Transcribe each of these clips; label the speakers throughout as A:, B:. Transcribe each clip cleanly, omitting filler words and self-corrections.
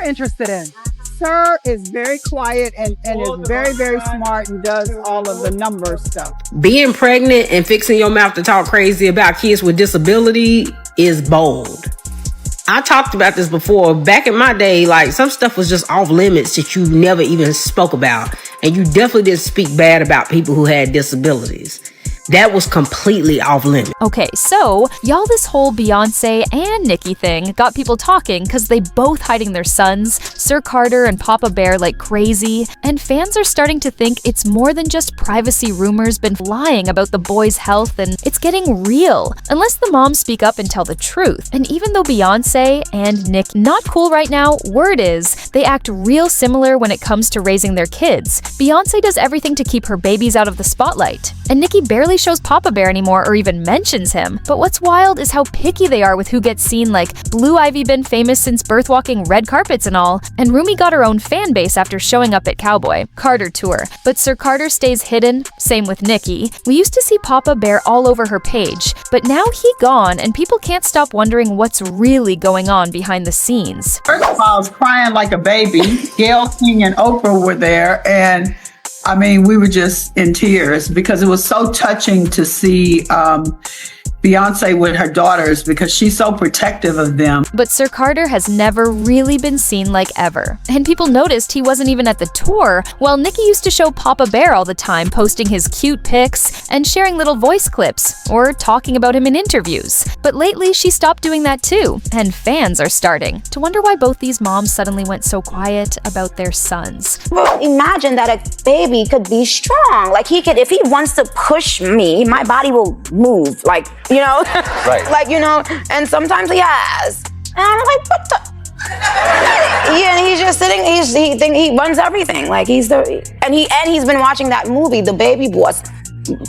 A: interested in? Sir is very quiet and is very, very smart and does all of the number stuff.
B: Being pregnant and fixing your mouth to talk crazy about kids with disability is bold. I talked about this before. Back in my day, like, some stuff was just off limits that you never even spoke about. And you definitely didn't speak bad about people who had disabilities. That was completely off limits.
C: Okay, so y'all, this whole Beyonce and Nicki thing got people talking because they both hiding their sons, Sir Carter and Papa Bear, like crazy. And fans are starting to think it's more than just privacy rumors been flying about the boys' health, and it's getting real. Unless the moms speak up and tell the truth. And even though Beyonce and Nick not cool right now, word is they act real similar when it comes to raising their kids. Beyonce does everything to keep her babies out of the spotlight, and Nicki barely shows Papa Bear anymore or even mentions him. But what's wild is how picky they are with who gets seen, like Blue Ivy been famous since birth walking red carpets and all, and Rumi got her own fan base after showing up at Cowboy Carter tour. But Sir Carter stays hidden, same with Nicki. We used to see Papa Bear all over her page, but now he gone and people can't stop wondering what's really going on behind the scenes.
D: First of all, I was crying like a baby. Gayle King and Oprah were there, and I mean, we were just in tears because it was so touching to see Beyonce with her daughters because she's so protective of them.
C: But Sir Carter has never really been seen like ever. And people noticed he wasn't even at the tour, while Nicki used to show Papa Bear all the time, posting his cute pics and sharing little voice clips or talking about him in interviews. But lately, she stopped doing that too, and fans are starting to wonder why both these moms suddenly went so quiet about their sons.
E: Well, imagine that a baby could be strong. Like, he could, if he wants to push me, my body will move. Like, you know,
F: right.
E: Like, you know, and sometimes he has. And I'm like, what the? Yeah, and he's just sitting, he runs everything. Like, he's been watching that movie, The Baby Boss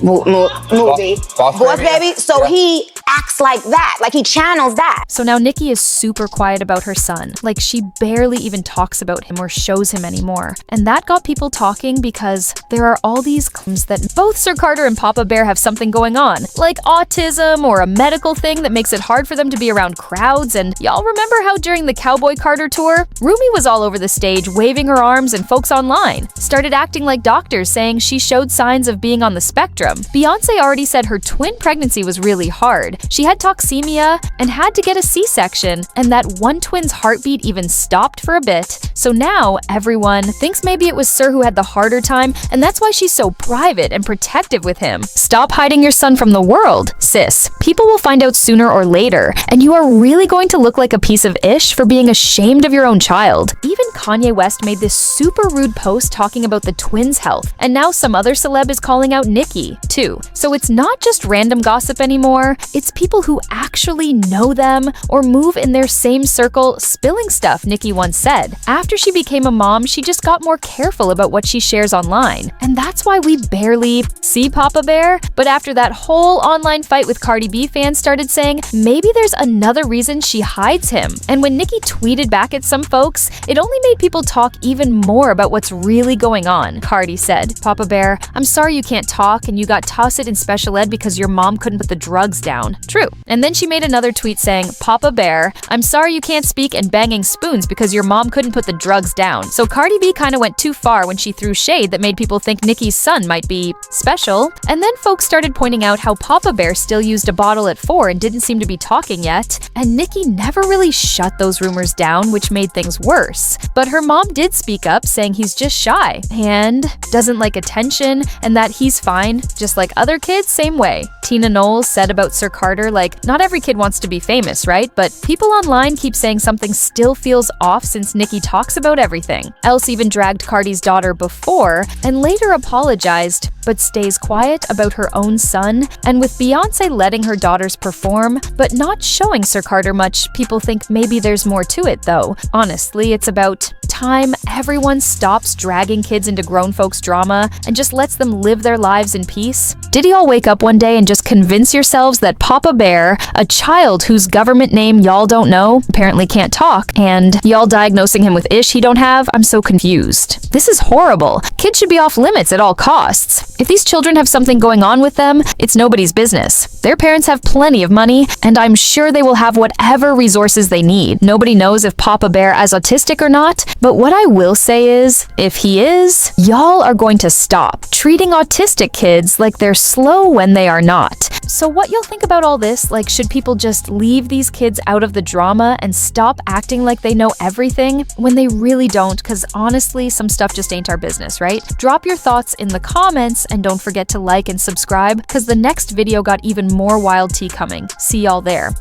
E: movie. Boss Baby. So yeah. He acts like that, like he channels that.
C: So now Nicki is super quiet about her son. Like, she barely even talks about him or shows him anymore. And that got people talking because there are all these claims that both Sir Carter and Papa Bear have something going on, like autism or a medical thing that makes it hard for them to be around crowds. And y'all remember how during the Cowboy Carter tour, Rumi was all over the stage waving her arms, and folks online started acting like doctors, saying she showed signs of being on the spectrum. Beyonce already said her twin pregnancy was really hard. She had toxemia and had to get a C-section, and that one twin's heartbeat even stopped for a bit. So now everyone thinks maybe it was Sir who had the harder time, and that's why she's so private and protective with him. Stop hiding your son from the world, sis. People will find out sooner or later, and you are really going to look like a piece of ish for being ashamed of your own child. Even Kanye West made this super rude post talking about the twins' health, and now some other celeb is calling out Nicki, too. So it's not just random gossip anymore, it's people who actually know them or move in their same circle spilling stuff, Nicki once said. After she became a mom, she just got more careful about what she shares online. And that's why we barely see Papa Bear. But after that whole online fight with Cardi B, fans started saying maybe there's another reason she hides him. And when Nicki tweeted back at some folks, it only made people talk even more about what's really going on. Cardi said, "Papa Bear, I'm sorry you can't talk and you got tossed in special ed because your mom couldn't put the drugs down." True. And then she made another tweet saying, "Papa Bear, I'm sorry you can't speak and banging spoons because your mom couldn't put the drugs down." So Cardi B kind of went too far when she threw shade that made people think Nicki's son might be special. And then folks started pointing out how Papa Bear still used a bottle at 4 and didn't seem to be talking yet. And Nicki never really shut those rumors down, which made things worse. But her mom did speak up, saying he's just shy and doesn't like attention and that he's fine, just like other kids, same way. Tina Knowles said about Sir Carter, like, not every kid wants to be famous, right? But people online keep saying something still feels off since Nicki talks about everything. Else even dragged Cardi's daughter before and later apologized, but stays quiet about her own son. And with Beyonce letting her daughters perform, but not showing Sir Carter much, people think maybe there's more to it though. Honestly, it's about time everyone stops dragging kids into grown folks' drama and just lets them live their lives in peace? Did y'all wake up one day and just convince yourselves that Papa Bear, a child whose government name y'all don't know, apparently can't talk, and y'all diagnosing him with ish he don't have? I'm so confused. This is horrible. Kids should be off limits at all costs. If these children have something going on with them, it's nobody's business. Their parents have plenty of money, and I'm sure they will have whatever resources they need. Nobody knows if Papa Bear is autistic or not, but what I will say is, if he is, y'all are going to stop treating autistic kids like they're slow when they are not. So what y'all think about all this? Like, should people just leave these kids out of the drama and stop acting like they know everything when they really don't? Because honestly, some stuff just ain't our business, right? Drop your thoughts in the comments and don't forget to like and subscribe because the next video got even more wild tea coming. See y'all there.